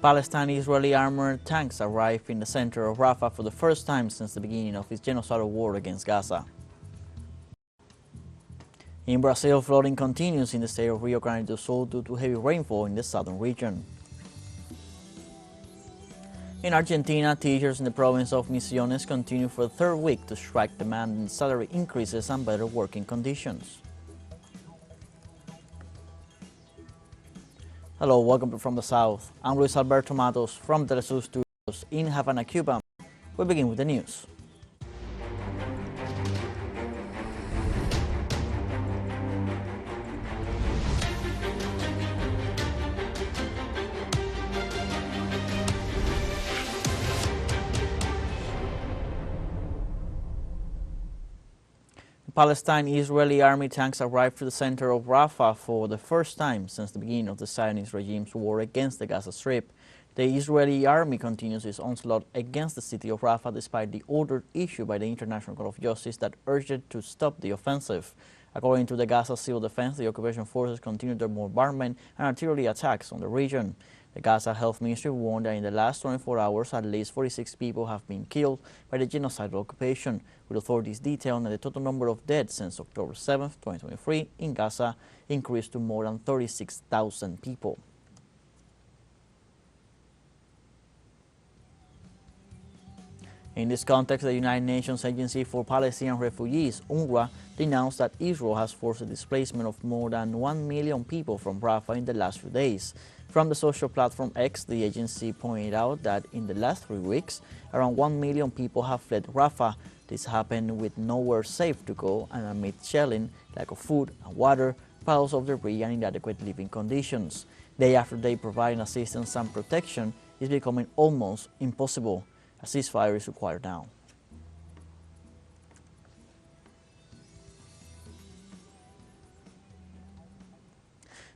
Palestine-Israeli armored tanks arrived in the center of Rafah for the first time since the beginning of its genocidal war against Gaza. In Brazil, flooding continues in the state of Rio Grande do Sul due to heavy rainfall in the southern region. In Argentina, teachers in the province of Misiones continue for the third week to strike, demanding salary increases and better working conditions. Hello, welcome from the south. I'm Luis Alberto Matos from teleSUR Studios in Havana, Cuba. We begin with the news. Palestine-Israeli army tanks arrived to the center of Rafah for the first time since the beginning of the Zionist regime's war against the Gaza Strip. The Israeli army continues its onslaught against the city of Rafah despite the order issued by the International Court of Justice that urged it to stop the offensive. According to the Gaza Civil Defense, the occupation forces continued their bombardment and artillery attacks on the region. The Gaza Health Ministry warned that in the last 24 hours, at least 46 people have been killed by the genocidal occupation, with authorities detailing that the total number of dead since October 7, 2023 in Gaza increased to more than 36,000 people. In this context, the United Nations Agency for Palestinian Refugees, UNRWA, denounced that Israel has forced the displacement of more than 1 million people from Rafah in the last few days. From the social platform X, the agency pointed out that in the last 3 weeks, around 1 million people have fled Rafah. This happened with nowhere safe to go and amid shelling, lack of food and water, piles of debris and inadequate living conditions. Day after day, providing assistance and protection is becoming almost impossible. A ceasefire is required now.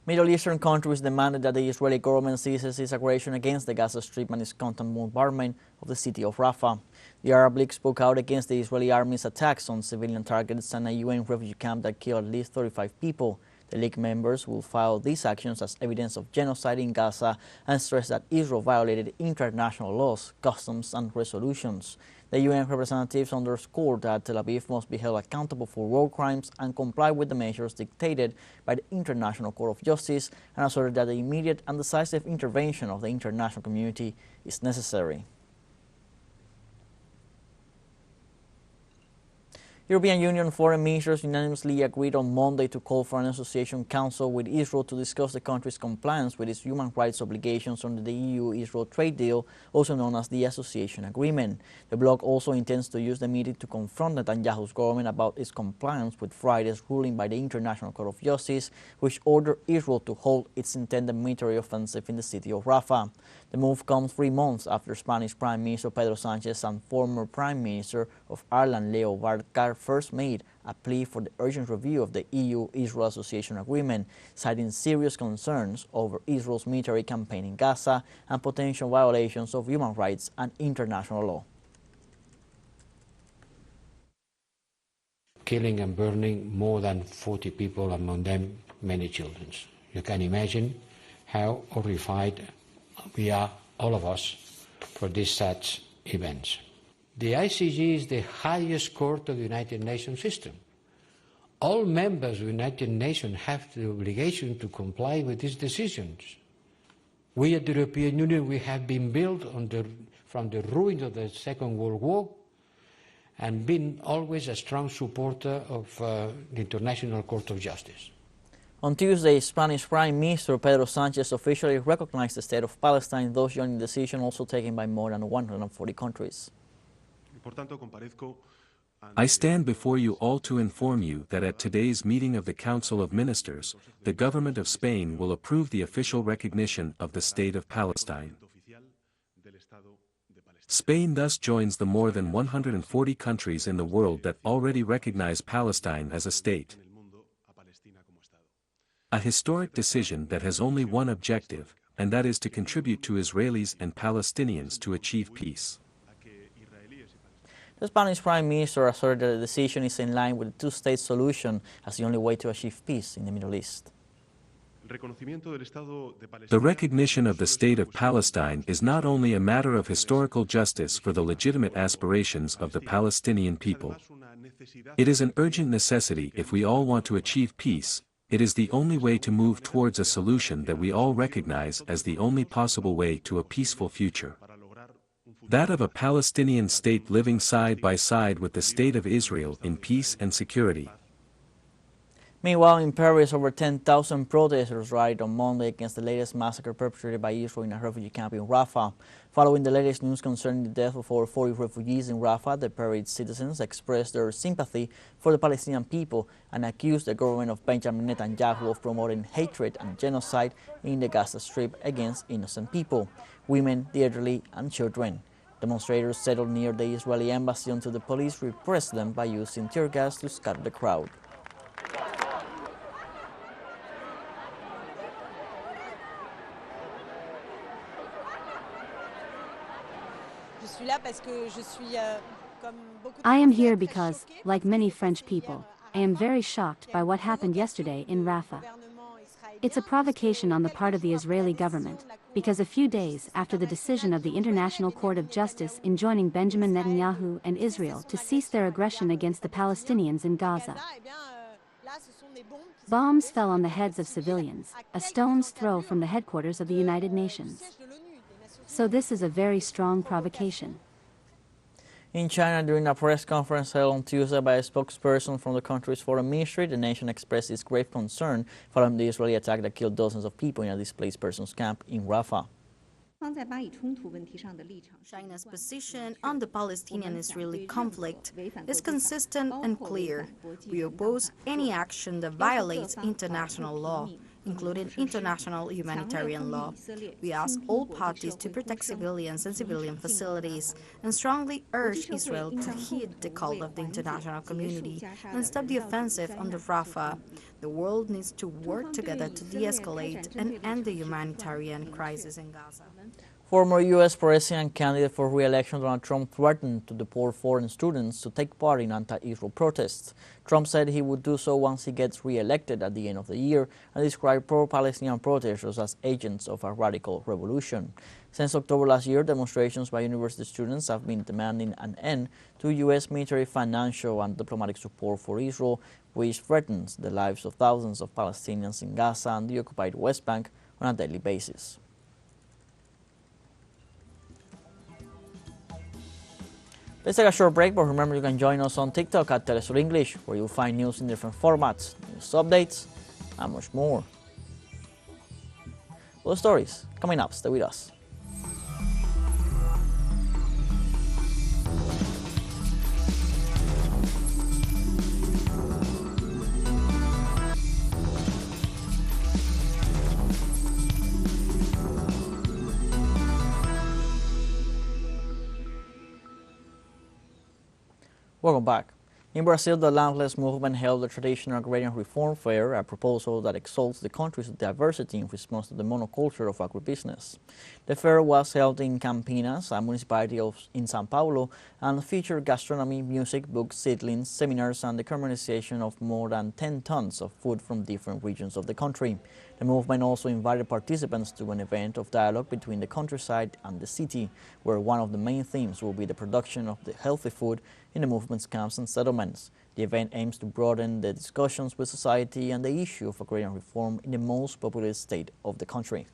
Middle Eastern countries demanded that the Israeli government ceases its aggression against the Gaza Strip and its constant bombardment of the city of Rafah. The Arab League spoke out against the Israeli army's attacks on civilian targets and a UN refugee camp that killed at least 35 people. The League members will file these actions as evidence of genocide in Gaza and stress that Israel violated international laws, customs and resolutions. The UN representatives underscored that Tel Aviv must be held accountable for war crimes and comply with the measures dictated by the International Court of Justice, and asserted that the immediate and decisive intervention of the international community is necessary. European Union foreign ministers unanimously agreed on Monday to call for an association council with Israel to discuss the country's compliance with its human rights obligations under the EU-Israel trade deal, also known as the Association Agreement. The bloc also intends to use the meeting to confront Netanyahu's government about its compliance with Friday's ruling by the International Court of Justice, which ordered Israel to halt its intended military offensive in the city of Rafah. The move comes 3 months after Spanish Prime Minister Pedro Sánchez and former Prime Minister of Ireland Leo Varadkar first made a plea for the urgent review of the EU-Israel Association Agreement, citing serious concerns over Israel's military campaign in Gaza and potential violations of human rights and international law. Killing and burning more than 40 people, among them many children. You can imagine how horrified we are, all of us, for these such events. The ICJ is the highest court of the United Nations system. All members of the United Nations have the obligation to comply with these decisions. We at the European Union, we have been built from the ruins of the Second World War and been always a strong supporter of the International Court of Justice. On Tuesday, Spanish Prime Minister Pedro Sánchez officially recognized the state of Palestine, thus joining the decision also taken by more than 140 countries. I stand before you all to inform you that at today's meeting of the Council of Ministers, the government of Spain will approve the official recognition of the State of Palestine. Spain thus joins the more than 140 countries in the world that already recognize Palestine as a state. A historic decision that has only one objective, and that is to contribute to Israelis and Palestinians to achieve peace. The Spanish Prime Minister asserted that the decision is in line with the two-state solution as the only way to achieve peace in the Middle East. The recognition of the State of Palestine is not only a matter of historical justice for the legitimate aspirations of the Palestinian people. It is an urgent necessity if we all want to achieve peace. It is the only way to move towards a solution that we all recognize as the only possible way to a peaceful future. That of a Palestinian state living side by side with the State of Israel in peace and security. Meanwhile, in Paris, over 10,000 protesters rallied on Monday against the latest massacre perpetrated by Israel in a refugee camp in Rafah. Following the latest news concerning the death of over 40 refugees in Rafah, the Paris citizens expressed their sympathy for the Palestinian people and accused the government of Benjamin Netanyahu of promoting hatred and genocide in the Gaza Strip against innocent people, women, the elderly, and children. Demonstrators settled near the Israeli embassy until the police repressed them by using tear gas to scatter the crowd. I am here because, like many French people, I am very shocked by what happened yesterday in Rafah. It's a provocation on the part of the Israeli government, because a few days after the decision of the International Court of Justice enjoining Benjamin Netanyahu and Israel to cease their aggression against the Palestinians in Gaza, bombs fell on the heads of civilians, a stone's throw from the headquarters of the United Nations. So this is a very strong provocation. In China, during a press conference held on Tuesday by a spokesperson from the country's foreign ministry, the nation expressed its grave concern following the Israeli attack that killed dozens of people in a displaced persons camp in Rafah. China's position on the Palestinian-Israeli conflict is consistent and clear. We oppose any action that violates international law, including international humanitarian law. We ask all parties to protect civilians and civilian facilities and strongly urge Israel to heed the call of the international community and stop the offensive under Rafah. The world needs to work together to de-escalate and end the humanitarian crisis in Gaza. Former U.S. President candidate for re-election Donald Trump threatened to deport foreign students to take part in anti-Israel protests. Trump said he would do so once he gets re-elected at the end of the year and described pro-Palestinian protesters as agents of a radical revolution. Since October last year, demonstrations by university students have been demanding an end to U.S. military, financial, and diplomatic support for Israel, which threatens the lives of thousands of Palestinians in Gaza and the occupied West Bank on a daily basis. Let's take a short break, but remember you can join us on TikTok at teleSUR English, where you'll find news in different formats, news updates, and much more. Those stories coming up. Stay with us. Welcome back. In Brazil, the Landless movement held the traditional agrarian reform fair, a proposal that exalts the country's diversity in response to the monoculture of agribusiness. The fair was held in Campinas, a municipality in São Paulo, and featured gastronomy, music, books, seedlings, seminars, and the commercialization of more than 10 tons of food from different regions of the country. The movement also invited participants to an event of dialogue between the countryside and the city, where one of the main themes will be the production of the healthy food in the movement's camps and settlements. The event aims to broaden the discussions with society and the issue of agrarian reform in the most populous state of the country.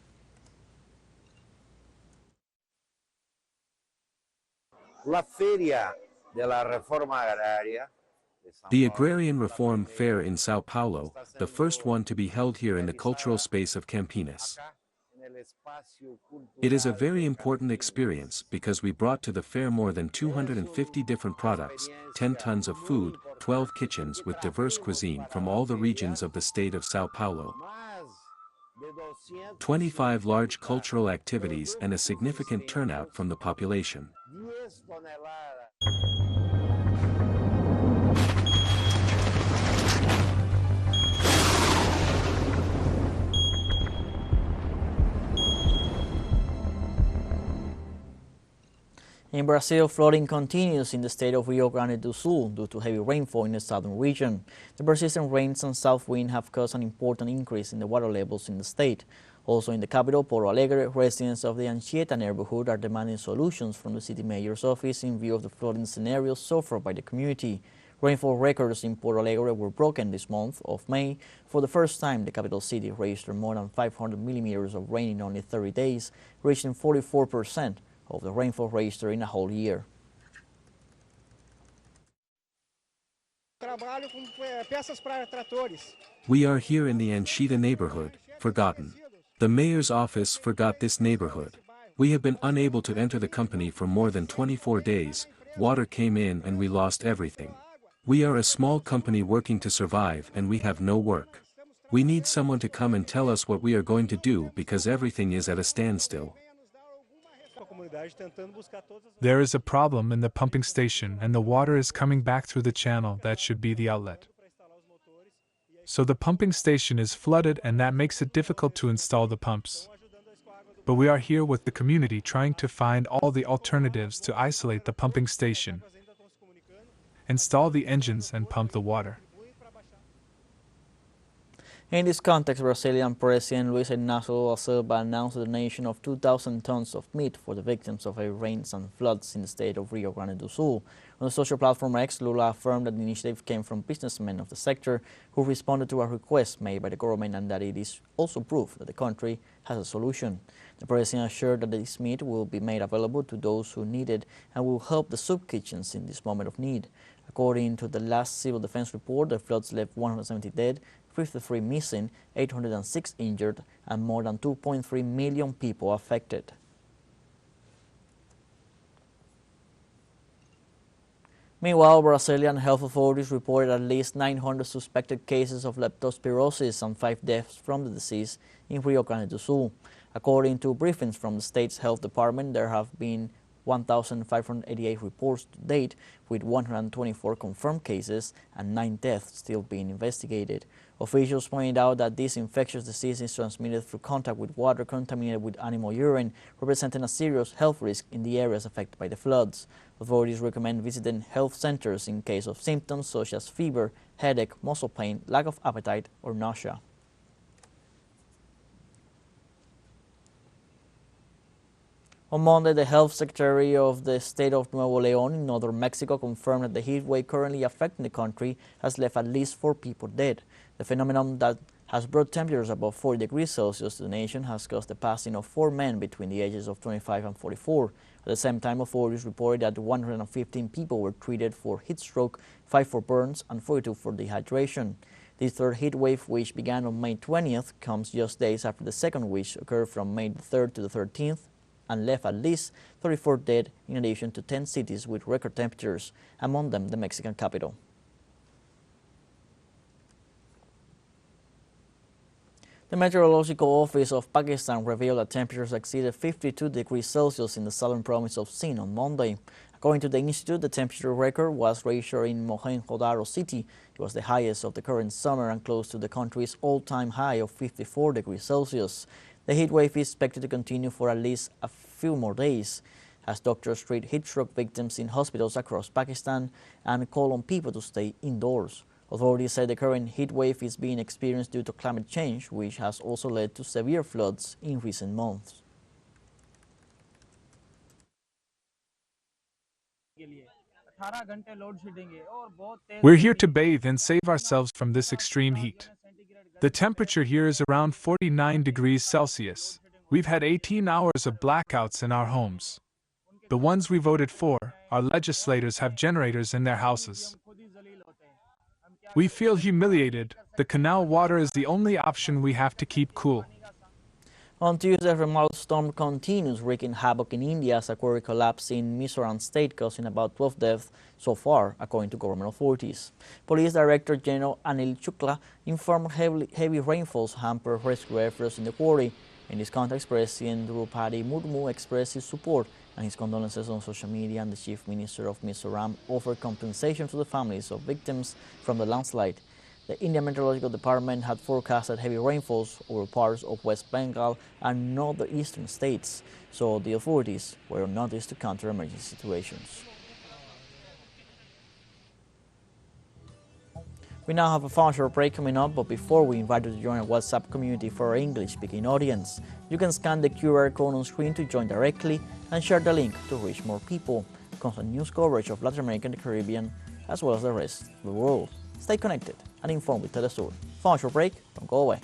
La Feria de la Reforma Agraria. The Agrarian Reform Fair in Sao Paulo, the first one to be held here in the cultural space of Campinas. It is a very important experience because we brought to the fair more than 250 different products, 10 tons of food, 12 kitchens with diverse cuisine from all the regions of the state of Sao Paulo, 25 large cultural activities and a significant turnout from the population. In Brazil, flooding continues in the state of Rio Grande do Sul due to heavy rainfall in the southern region. The persistent rains and south wind have caused an important increase in the water levels in the state. Also in the capital, Porto Alegre, residents of the Anchieta neighborhood are demanding solutions from the city mayor's office in view of the flooding scenarios suffered by the community. Rainfall records in Porto Alegre were broken this month of May. For the first time, the capital city registered more than 500 millimeters of rain in only 30 days, reaching 44% of the rainfall registered in a whole year. We are here in the Anchieta neighborhood, forgotten. The mayor's office forgot this neighborhood. We have been unable to enter the company for more than 24 days, water came in and we lost everything. We are a small company working to survive and we have no work. We need someone to come and tell us what we are going to do because everything is at a standstill. There is a problem in the pumping station and the water is coming back through the channel that should be the outlet. So the pumping station is flooded and that makes it difficult to install the pumps. But we are here with the community trying to find all the alternatives to isolate the pumping station, install the engines and pump the water. In this context, Brazilian President Luiz Inácio Lula da Silva announced the donation of 2,000 tons of meat for the victims of heavy rains and floods in the state of Rio Grande do Sul. On the social platform X, Lula affirmed that the initiative came from businessmen of the sector who responded to a request made by the government and that it is also proof that the country has a solution. The president assured that this meat will be made available to those who need it and will help the soup kitchens in this moment of need. According to the last civil defense report, the floods left 170 dead, 53 missing, 806 injured, and more than 2.3 million people affected. Meanwhile, Brazilian health authorities reported at least 900 suspected cases of leptospirosis and 5 deaths from the disease in Rio Grande do Sul. According to briefings from the state's health department, there have been 1,588 reports to date, with 124 confirmed cases and 9 deaths still being investigated. Officials pointed out that this infectious disease is transmitted through contact with water contaminated with animal urine, representing a serious health risk in the areas affected by the floods. Authorities recommend visiting health centers in case of symptoms such as fever, headache, muscle pain, lack of appetite, or nausea. On Monday, the health secretary of the state of Nuevo León in northern Mexico confirmed that the heat wave currently affecting the country has left at least 4 people dead. The phenomenon that has brought temperatures above 40 degrees Celsius to the nation has caused the passing of 4 men between the ages of 25 and 44. At the same time, authorities reported that 115 people were treated for heat stroke, 5 for burns, and 42 for dehydration. This third heat wave, which began on May 20th, comes just days after the second, which occurred from May 3rd to the 13th, and left at least 34 dead, in addition to 10 cities with record temperatures, among them the Mexican capital. The Meteorological Office of Pakistan revealed that temperatures exceeded 52 degrees Celsius in the southern province of Sindh on Monday. According to the institute, the temperature record was registered in Mohenjo-daro city. It was the highest of the current summer and close to the country's all-time high of 54 degrees Celsius. The heat wave is expected to continue for at least a few more days, as doctors treat heat stroke victims in hospitals across Pakistan and call on people to stay indoors. Authorities say the current heat wave is being experienced due to climate change, which has also led to severe floods in recent months. We're here to bathe and save ourselves from this extreme heat. The temperature here is around 49 degrees Celsius. We've had 18 hours of blackouts in our homes. The ones we voted for, our legislators have generators in their houses. We feel humiliated. The canal water is the only option we have to keep cool. On Tuesday, a mild storm continues wreaking havoc in India as a quarry collapsed in Mizoram state, causing about 12 deaths so far, according to government authorities. Police Director General Anil Shukla informed heavy rainfalls hampered rescue efforts in the quarry. In this context, President Draupadi Murmu expressed his support and his condolences on social media, and the Chief Minister of Mizoram offered compensation to the families of victims from the landslide. The Indian Meteorological Department had forecasted heavy rainfalls over parts of West Bengal and northeastern states, so the authorities were on notice to counter emergency situations. We now have a fun short break coming up, but before we invite you to join our WhatsApp community for our English-speaking audience. You can scan the QR code on screen to join directly and share the link to reach more people. Constant news coverage of Latin America and the Caribbean, as well as the rest of the world. Stay connected and informed with teleSUR. Fun short break, don't go away.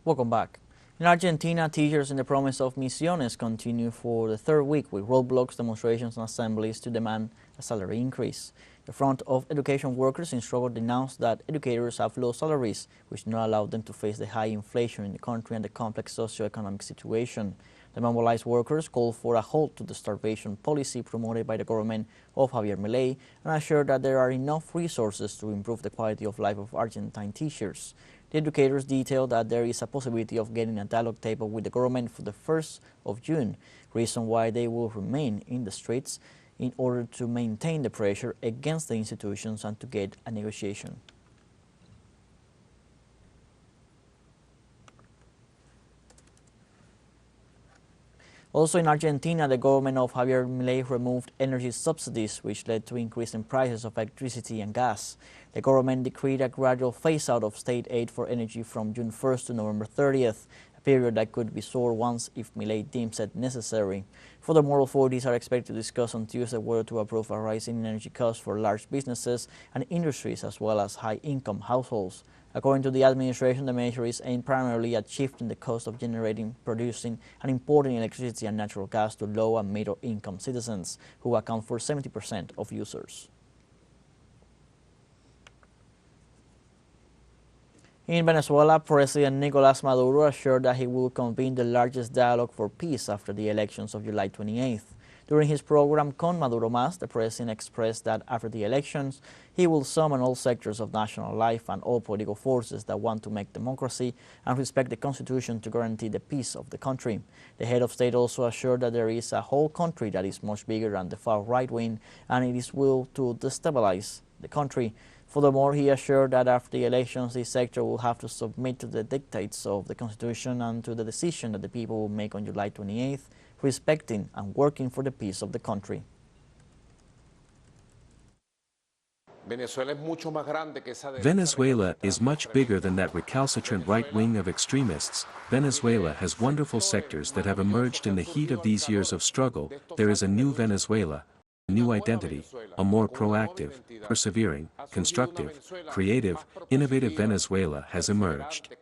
Welcome back. In Argentina, teachers in the province of Misiones continue for the third week with roadblocks, demonstrations and assemblies to demand a salary increase. The Front of Education Workers in struggle denounced that educators have low salaries, which do not allow them to face the high inflation in the country and the complex socio-economic situation. The mobilized workers called for a halt to the starvation policy promoted by the government of Javier Milei and assured that there are enough resources to improve the quality of life of Argentine teachers. The educators detailed that there is a possibility of getting a dialogue table with the government for the 1st of June, reason why they will remain in the streets in order to maintain the pressure against the institutions and to get a negotiation. Also in Argentina, the government of Javier Milei removed energy subsidies, which led to increase in prices of electricity and gas. The government decreed a gradual phase-out of state aid for energy from June 1st to November 30th, a period that could be short once if Milei deems it necessary. Furthermore, authorities are expected to discuss on Tuesday whether to approve a rise in energy costs for large businesses and industries as well as high-income households. According to the administration, the measure is aimed primarily at shifting the cost of generating, producing and importing electricity and natural gas to low and middle-income citizens, who account for 70% of users. In Venezuela, President Nicolás Maduro assured that he will convene the largest dialogue for peace after the elections of July 28th. During his program Con Maduro Más, the president expressed that after the elections, he will summon all sectors of national life and all political forces that want to make democracy and respect the Constitution to guarantee the peace of the country. The head of state also assured that there is a whole country that is much bigger than the far right wing and it is will to destabilize the country. Furthermore, he assured that after the elections, this sector will have to submit to the dictates of the Constitution and to the decision that the people will make on July 28th, respecting and working for the peace of the country. Venezuela is much bigger than that recalcitrant right wing of extremists. Venezuela has wonderful sectors that have emerged in the heat of these years of struggle. There is a new Venezuela, a new identity, a more proactive, persevering, constructive, creative, innovative Venezuela has emerged.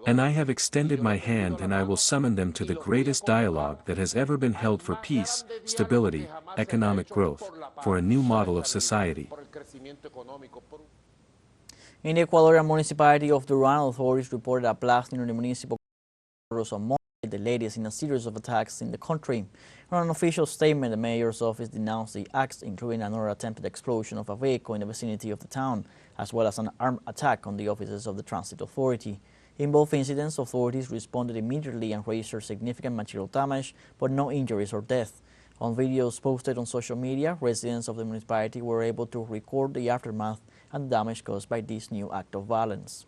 And I have extended my hand and I will summon them to the greatest dialogue that has ever been held for peace, stability, economic growth, for a new model of society. In the Ecuadorian municipality of Duran, authorities reported a blast near the municipal on Monday, the latest in a series of attacks in the country. In an official statement, the mayor's office denounced the acts, including another attempted explosion of a vehicle in the vicinity of the town, as well as an armed attack on the offices of the Transit Authority. In both incidents, authorities responded immediately and registered significant material damage, but no injuries or death. On videos posted on social media, residents of the municipality were able to record the aftermath and damage caused by this new act of violence.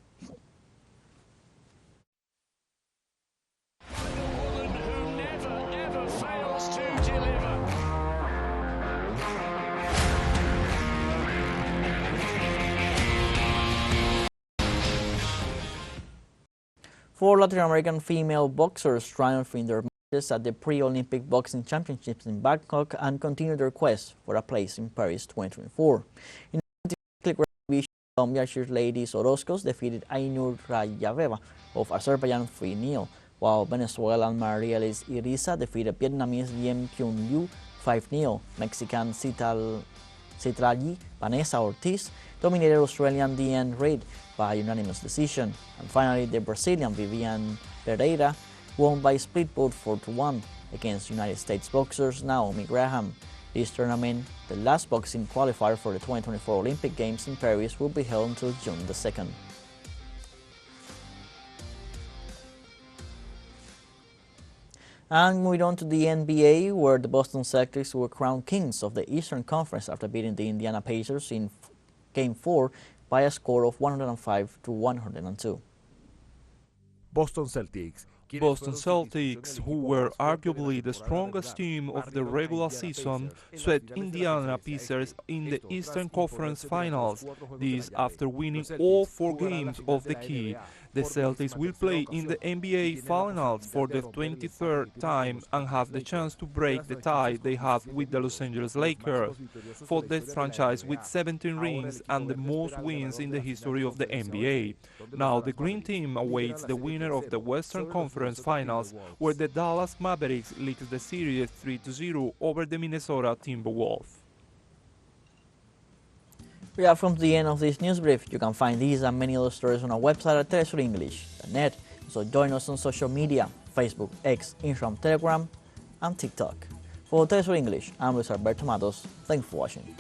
Four Latin American female boxers triumphed in their matches at the pre-Olympic Boxing Championships in Bangkok and continued their quest for a place in Paris 2024. In the division, Colombia cheerleaders Orozcos defeated Ainur Rayaveva of Azerbaijan 3-0, while Venezuelan Marielis Iriza defeated Vietnamese Diem Kyun Liu 5-0. Mexican Citlali Vanessa Ortiz dominated Australian Deanne Reid by unanimous decision. And finally, the Brazilian Viviane Pereira won by split vote 4-1 against United States boxers Naomi Graham. This tournament, the last boxing qualifier for the 2024 Olympic Games in Paris, will be held until June the 2nd. And moving on to the NBA, where the Boston Celtics were crowned kings of the Eastern Conference after beating the Indiana Pacers in Game 4 by a score of 105 to 102. Boston Celtics, who were arguably the strongest team of the regular season, swept Indiana Pacers in the Eastern Conference Finals, this after winning all 4 games of the key. The Celtics will play in the NBA Finals for the 23rd time and have the chance to break the tie they have with the Los Angeles Lakers for the franchise with 17 rings and the most wins in the history of the NBA. Now the Green Team awaits the winner of the Western Conference Finals, where the Dallas Mavericks leads the series 3-0 over the Minnesota Timberwolves. We are come to the end of this news brief. You can find these and many other stories on our website at telesurenglish.net. So join us on social media, Facebook, X, Instagram, Telegram, and TikTok. For TeleSUR English, I'm Luis Alberto Matos. Thanks for watching.